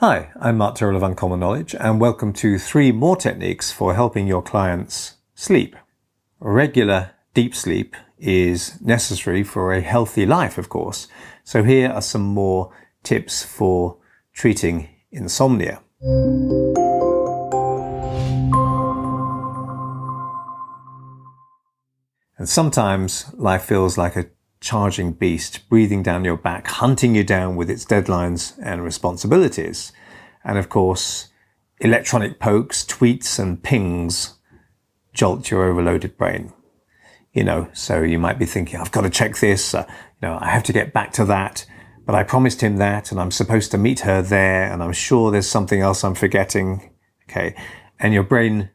Hi, I'm Tyrrell of Uncommon Knowledge, and welcome to 3 more techniques for helping your clients sleep. Regular deep sleep is necessary for a healthy life, of course. So here are some more tips for treating insomnia. And sometimes life feels like a charging beast, breathing down your back, hunting you down with its deadlines and responsibilities. And of course, electronic pokes, tweets and pings jolt your overloaded brain. So you might be thinking, I've got to check this, I have to get back to that, but I promised him that, and I'm supposed to meet her there, and I'm sure there's something else I'm forgetting. Okay. And your brain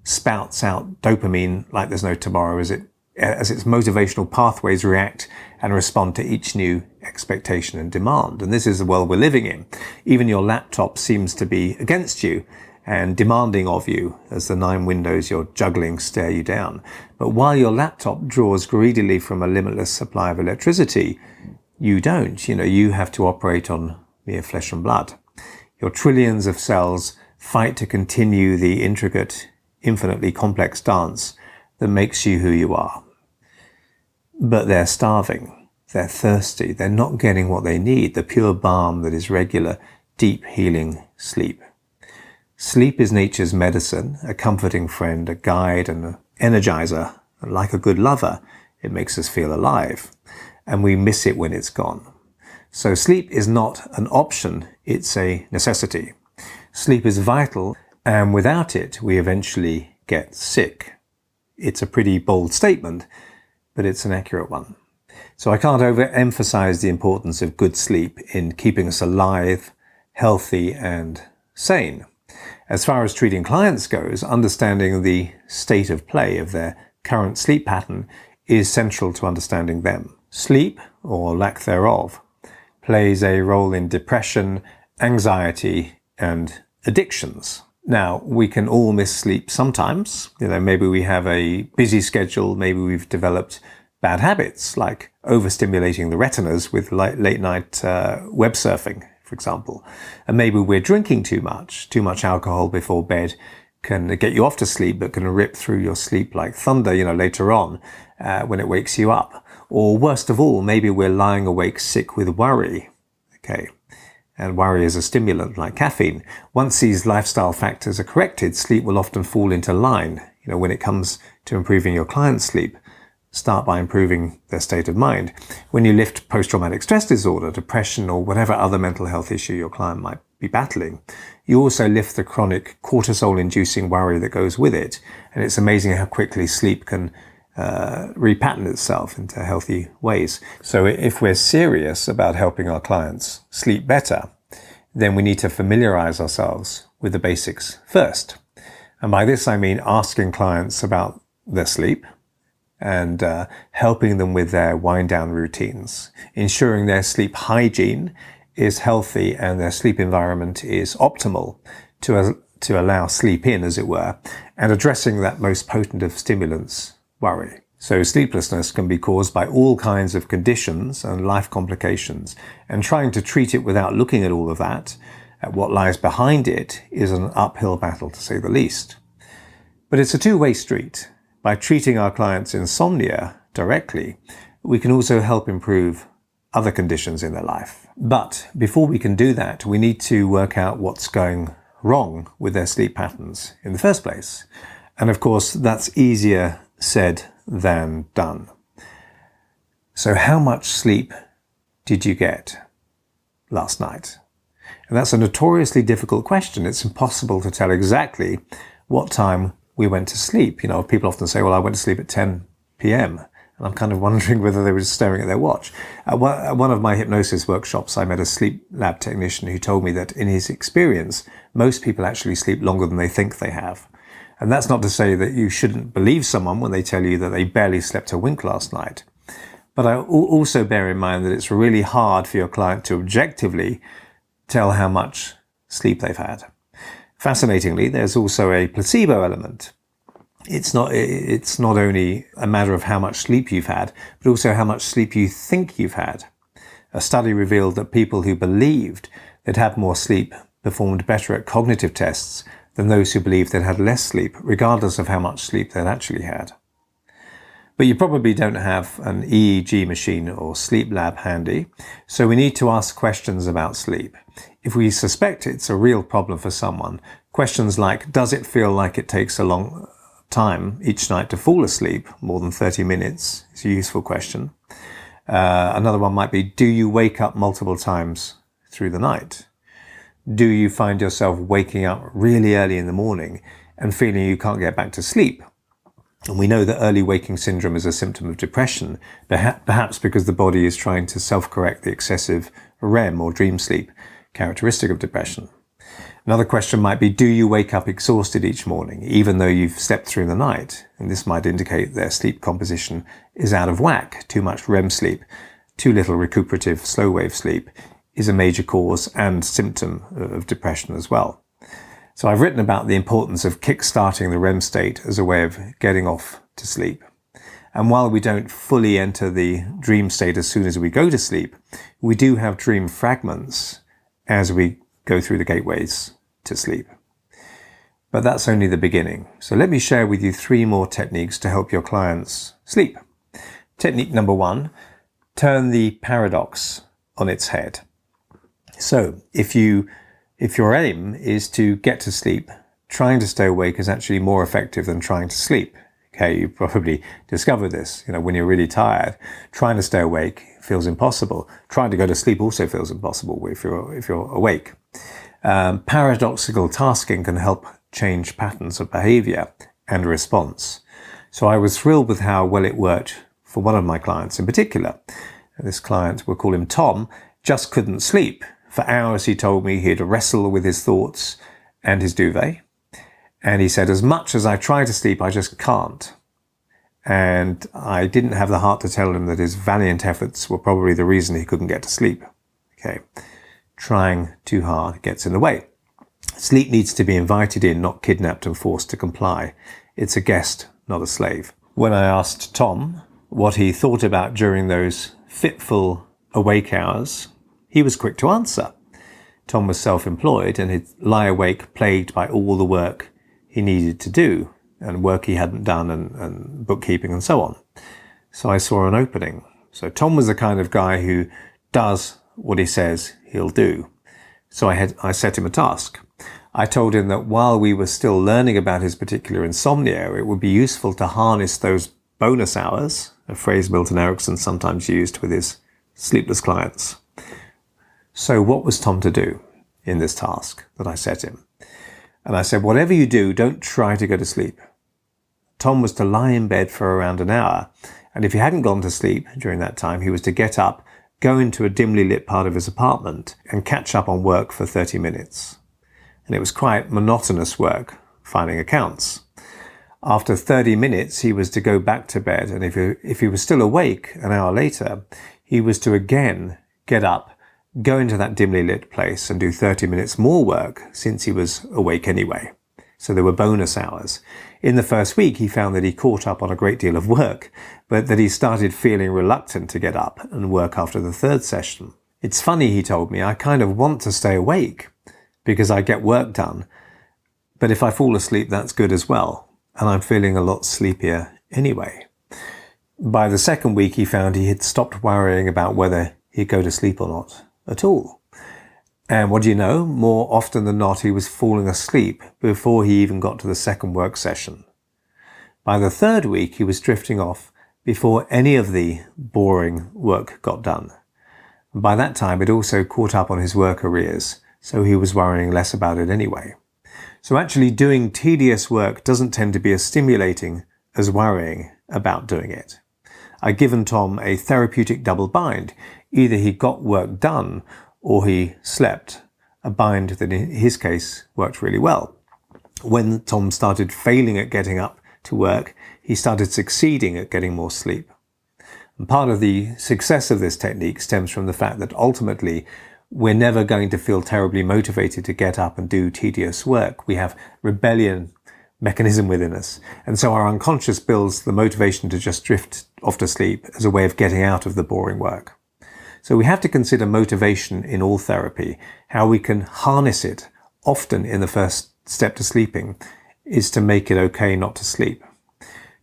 spouts out dopamine like there's no tomorrow as its motivational pathways react and respond to each new expectation and demand. And this is the world we're living in. Even your laptop seems to be against you and demanding of you as the 9 windows you're juggling stare you down. But while your laptop draws greedily from a limitless supply of electricity, you don't. You have to operate on mere flesh and blood. Your trillions of cells fight to continue the intricate, infinitely complex dance that makes you who you are. But they're starving, they're thirsty, they're not getting what they need, the pure balm that is regular, deep healing sleep. Sleep is nature's medicine, a comforting friend, a guide and an energizer. Like a good lover, it makes us feel alive, and we miss it when it's gone. So sleep is not an option, it's a necessity. Sleep is vital, and without it, we eventually get sick. It's a pretty bold statement, but it's an accurate one. So I can't overemphasize the importance of good sleep in keeping us alive, healthy, and sane. As far as treating clients goes, understanding the state of play of their current sleep pattern is central to understanding them. Sleep, or lack thereof, plays a role in depression, anxiety, and addictions. Now, we can all miss sleep sometimes. Maybe we have a busy schedule. Maybe we've developed bad habits, like overstimulating the retinas with late night web surfing, for example. And maybe we're drinking too much. Too much alcohol before bed can get you off to sleep, but can rip through your sleep like thunder, later on when it wakes you up. Or worst of all, maybe we're lying awake sick with worry. Okay. And worry is a stimulant like caffeine. Once these lifestyle factors are corrected, sleep will often fall into line. When it comes to improving your client's sleep, start by improving their state of mind. When you lift post-traumatic stress disorder, depression, or whatever other mental health issue your client might be battling, you also lift the chronic cortisol-inducing worry that goes with it. And it's amazing how quickly sleep can repattern itself into healthy ways. So if we're serious about helping our clients sleep better, then we need to familiarize ourselves with the basics first. And by this I mean asking clients about their sleep and helping them with their wind-down routines, ensuring their sleep hygiene is healthy and their sleep environment is optimal to allow sleep in, as it were, and addressing that most potent of stimulants, worry. So sleeplessness can be caused by all kinds of conditions and life complications, and trying to treat it without looking at all of that, at what lies behind it, is an uphill battle to say the least. But it's a two-way street. By treating our clients' insomnia directly, we can also help improve other conditions in their life. But before we can do that, we need to work out what's going wrong with their sleep patterns in the first place. And of course, that's easier said than done. So how much sleep did you get last night? And that's a notoriously difficult question. It's impossible to tell exactly what time we went to sleep. People often say, well, I went to sleep at 10 p.m. And I'm kind of wondering whether they were just staring at their watch. At one of my hypnosis workshops, I met a sleep lab technician who told me that in his experience, most people actually sleep longer than they think they have. And that's not to say that you shouldn't believe someone when they tell you that they barely slept a wink last night. But I also bear in mind that it's really hard for your client to objectively tell how much sleep they've had. Fascinatingly, there's also a placebo element. It's not only a matter of how much sleep you've had, but also how much sleep you think you've had. A study revealed that people who believed they'd had more sleep performed better at cognitive tests than those who believed they'd had less sleep, regardless of how much sleep they'd actually had. But you probably don't have an EEG machine or sleep lab handy, so we need to ask questions about sleep. If we suspect it's a real problem for someone, questions like, does it feel like it takes a long time each night to fall asleep, more than 30 minutes, is a useful question. Another one might be, do you wake up multiple times through the night? Do you find yourself waking up really early in the morning and feeling you can't get back to sleep? And we know that early waking syndrome is a symptom of depression, perhaps because the body is trying to self-correct the excessive REM or dream sleep characteristic of depression. Another question might be, do you wake up exhausted each morning, even though you've slept through the night? And this might indicate their sleep composition is out of whack. Too much REM sleep, too little recuperative slow wave sleep is a major cause and symptom of depression as well. So I've written about the importance of kick-starting the REM state as a way of getting off to sleep. And while we don't fully enter the dream state as soon as we go to sleep, we do have dream fragments as we go through the gateways to sleep. But that's only the beginning. So let me share with you 3 more techniques to help your clients sleep. Technique number 1, turn the paradox on its head. So if your aim is to get to sleep, trying to stay awake is actually more effective than trying to sleep. Okay, you probably discovered this. When you're really tired, trying to stay awake feels impossible. Trying to go to sleep also feels impossible if you're awake. Paradoxical tasking can help change patterns of behavior and response. So I was thrilled with how well it worked for one of my clients in particular. This client, we'll call him Tom, just couldn't sleep. For hours, he told me he'd wrestle with his thoughts and his duvet. And he said, as much as I try to sleep, I just can't. And I didn't have the heart to tell him that his valiant efforts were probably the reason he couldn't get to sleep. Okay. Trying too hard gets in the way. Sleep needs to be invited in, not kidnapped and forced to comply. It's a guest, not a slave. When I asked Tom what he thought about during those fitful awake hours, he was quick to answer. Tom was self-employed and he'd lie awake plagued by all the work he needed to do and work he hadn't done and bookkeeping and so on. So I saw an opening. So Tom was the kind of guy who does what he says he'll do. So I set him a task. I told him that while we were still learning about his particular insomnia, it would be useful to harness those bonus hours, a phrase Milton Erickson sometimes used with his sleepless clients. So what was Tom to do in this task that I set him? And I said, whatever you do, don't try to go to sleep. Tom was to lie in bed for around an hour. And if he hadn't gone to sleep during that time, he was to get up, go into a dimly lit part of his apartment and catch up on work for 30 minutes. And it was quite monotonous work, filing accounts. After 30 minutes, he was to go back to bed. And if he was still awake an hour later, he was to again get up, go into that dimly lit place and do 30 minutes more work since he was awake anyway. So there were bonus hours. In the first week, he found that he caught up on a great deal of work, but that he started feeling reluctant to get up and work after the 3rd session. It's funny, he told me, I kind of want to stay awake because I get work done. But if I fall asleep, that's good as well. And I'm feeling a lot sleepier anyway. By the 2nd week, he found he had stopped worrying about whether he'd go to sleep or not at all. And what do you know? More often than not, he was falling asleep before he even got to the 2nd work session. By the 3rd week, he was drifting off before any of the boring work got done. And by that time, it also caught up on his work arrears, so he was worrying less about it anyway. So actually doing tedious work doesn't tend to be as stimulating as worrying about doing it. I'd given Tom a therapeutic double bind. Either he got work done or he slept, a bind that in his case worked really well. When Tom started failing at getting up to work, he started succeeding at getting more sleep. And part of the success of this technique stems from the fact that ultimately we're never going to feel terribly motivated to get up and do tedious work. We have rebellion mechanism within us. And so our unconscious builds the motivation to just drift off to sleep as a way of getting out of the boring work. So we have to consider motivation in all therapy, how we can harness it often in the first step to sleeping is to make it okay not to sleep.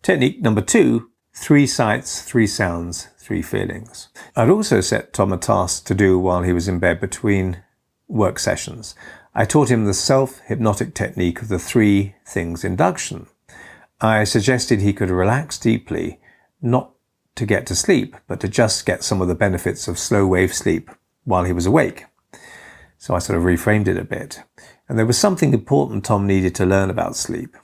Technique number 2, 3 sights, 3 sounds, 3 feelings. I'd also set Tom a task to do while he was in bed between work sessions. I taught him the self-hypnotic technique of the 3 things induction. I suggested he could relax deeply, not to get to sleep, but to just get some of the benefits of slow wave sleep while he was awake. So I sort of reframed it a bit. And there was something important Tom needed to learn about sleep.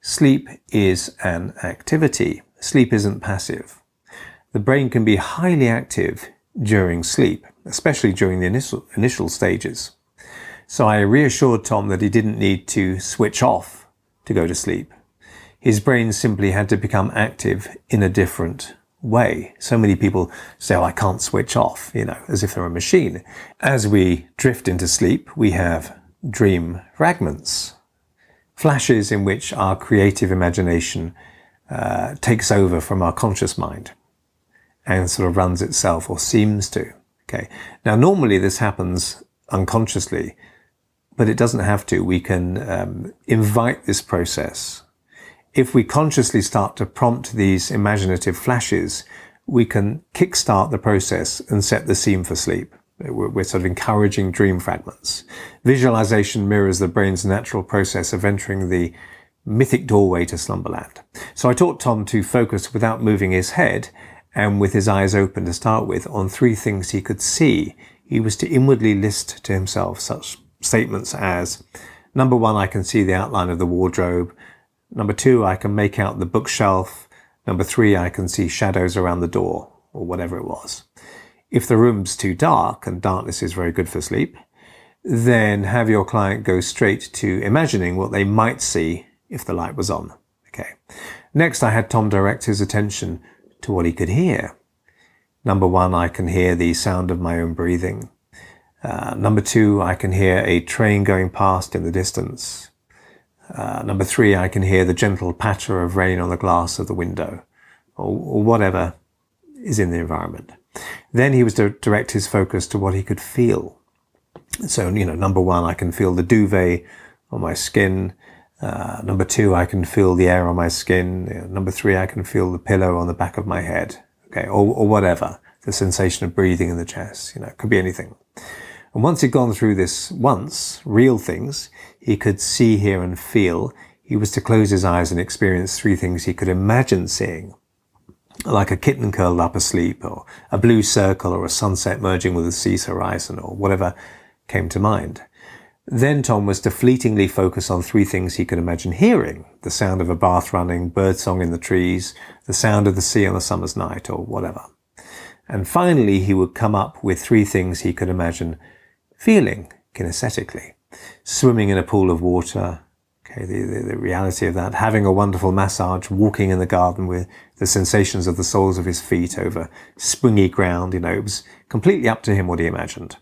Sleep is an activity. Sleep isn't passive. The brain can be highly active during sleep, especially during the initial stages. So I reassured Tom that he didn't need to switch off to go to sleep. His brain simply had to become active in a different way. So many people say, oh, I can't switch off, as if they're a machine. As we drift into sleep, we have dream fragments, flashes in which our creative imagination takes over from our conscious mind and sort of runs itself, or seems to. Okay. Now, normally this happens unconsciously, but it doesn't have to. We can invite this process. If we consciously start to prompt these imaginative flashes, we can kickstart the process and set the scene for sleep. We're sort of encouraging dream fragments. Visualization mirrors the brain's natural process of entering the mythic doorway to slumberland. So I taught Tom to focus without moving his head and with his eyes open to start with on 3 things he could see. He was to inwardly list to himself such statements as, number 1, I can see the outline of the wardrobe. Number 2, I can make out the bookshelf. Number 3, I can see shadows around the door, or whatever it was. If the room's too dark, and darkness is very good for sleep, then have your client go straight to imagining what they might see if the light was on. Okay. Next, I had Tom direct his attention to what he could hear. Number 1, I can hear the sound of my own breathing. Number 2, I can hear a train going past in the distance. Number 3, I can hear the gentle patter of rain on the glass of the window, or whatever is in the environment. Then he was to direct his focus to what he could feel. So, number 1, I can feel the duvet on my skin. Number 2, I can feel the air on my skin. Number 3, I can feel the pillow on the back of my head. Okay, or whatever, the sensation of breathing in the chest. It could be anything. And once he'd gone through this real things, he could see, hear and feel, he was to close his eyes and experience 3 things he could imagine seeing, like a kitten curled up asleep, or a blue circle, or a sunset merging with the sea's horizon, or whatever came to mind. Then Tom was to fleetingly focus on 3 things he could imagine hearing: the sound of a bath running, birdsong in the trees, the sound of the sea on a summer's night, or whatever. And finally, he would come up with 3 things he could imagine feeling kinesthetically: swimming in a pool of water, okay, the reality of that, having a wonderful massage, walking in the garden with the sensations of the soles of his feet over springy ground. It was completely up to him what he imagined.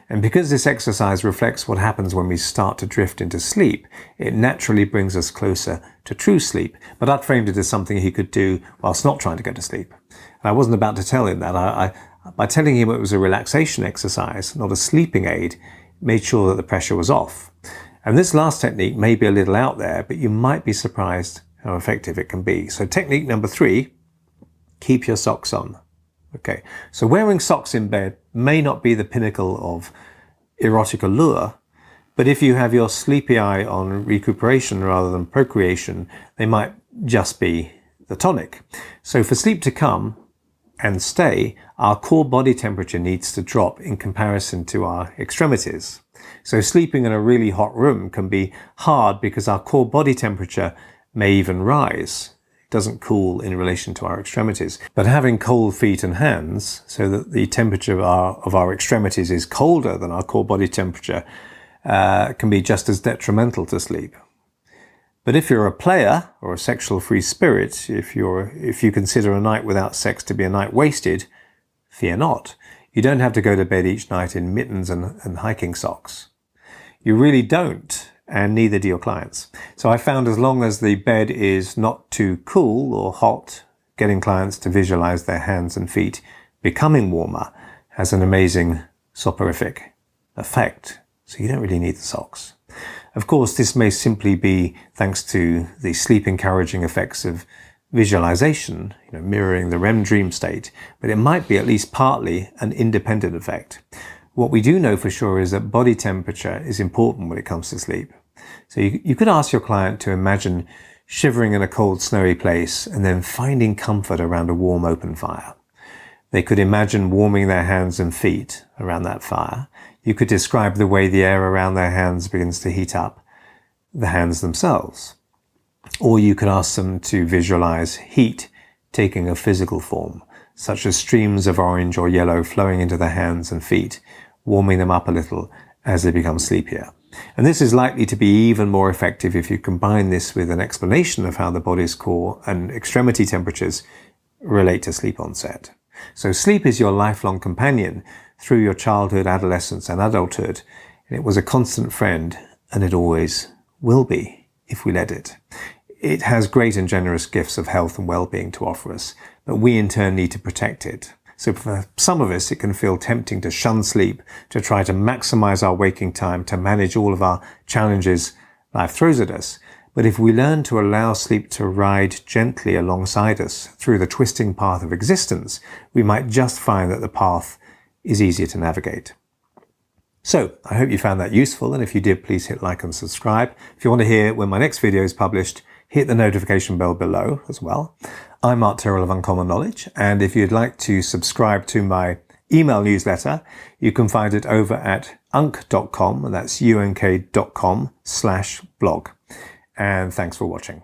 And because this exercise reflects what happens when we start to drift into sleep, it naturally brings us closer to true sleep. But I'd framed it as something he could do whilst not trying to go to sleep. And I wasn't about to tell him that. By telling him it was a relaxation exercise, not a sleeping aid, made sure that the pressure was off. And this last technique may be a little out there, but you might be surprised how effective it can be. So technique number 3, keep your socks on. Okay, so wearing socks in bed may not be the pinnacle of erotic allure, but if you have your sleepy eye on recuperation rather than procreation, they might just be the tonic. So for sleep to come and stay, our core body temperature needs to drop in comparison to our extremities. So sleeping in a really hot room can be hard because our core body temperature may even rise. It doesn't cool in relation to our extremities. But having cold feet and hands, so that the temperature of our extremities is colder than our core body temperature, can be just as detrimental to sleep. But if you're a player or a sexual free spirit, if you consider a night without sex to be a night wasted, fear not. You don't have to go to bed each night in mittens and hiking socks. You really don't, and neither do your clients. So I found as long as the bed is not too cool or hot, getting clients to visualize their hands and feet becoming warmer has an amazing soporific effect. So you don't really need the socks. Of course, this may simply be thanks to the sleep encouraging effects of visualization, mirroring the REM dream state, but it might be at least partly an independent effect. What we do know for sure is that body temperature is important when it comes to sleep. So you could ask your client to imagine shivering in a cold, snowy place and then finding comfort around a warm open fire. They could imagine warming their hands and feet around that fire. You could describe the way the air around their hands begins to heat up the hands themselves. Or you could ask them to visualize heat taking a physical form, such as streams of orange or yellow flowing into the hands and feet, warming them up a little as they become sleepier. And this is likely to be even more effective if you combine this with an explanation of how the body's core and extremity temperatures relate to sleep onset. So sleep is your lifelong companion through your childhood, adolescence, and adulthood. And it was a constant friend, and it always will be if we let it. It has great and generous gifts of health and well-being to offer us, but we in turn need to protect it. So for some of us, it can feel tempting to shun sleep, to try to maximize our waking time, to manage all of our challenges life throws at us. But if we learn to allow sleep to ride gently alongside us through the twisting path of existence, we might just find that the path is easier to navigate. So I hope you found that useful, and if you did, please hit like and subscribe. If you want to hear when my next video is published, hit the notification bell below as well. I'm Mark Tyrrell of Uncommon Knowledge, and if you'd like to subscribe to my email newsletter, you can find it over at unk.com, and that's unk.com/blog. And thanks for watching.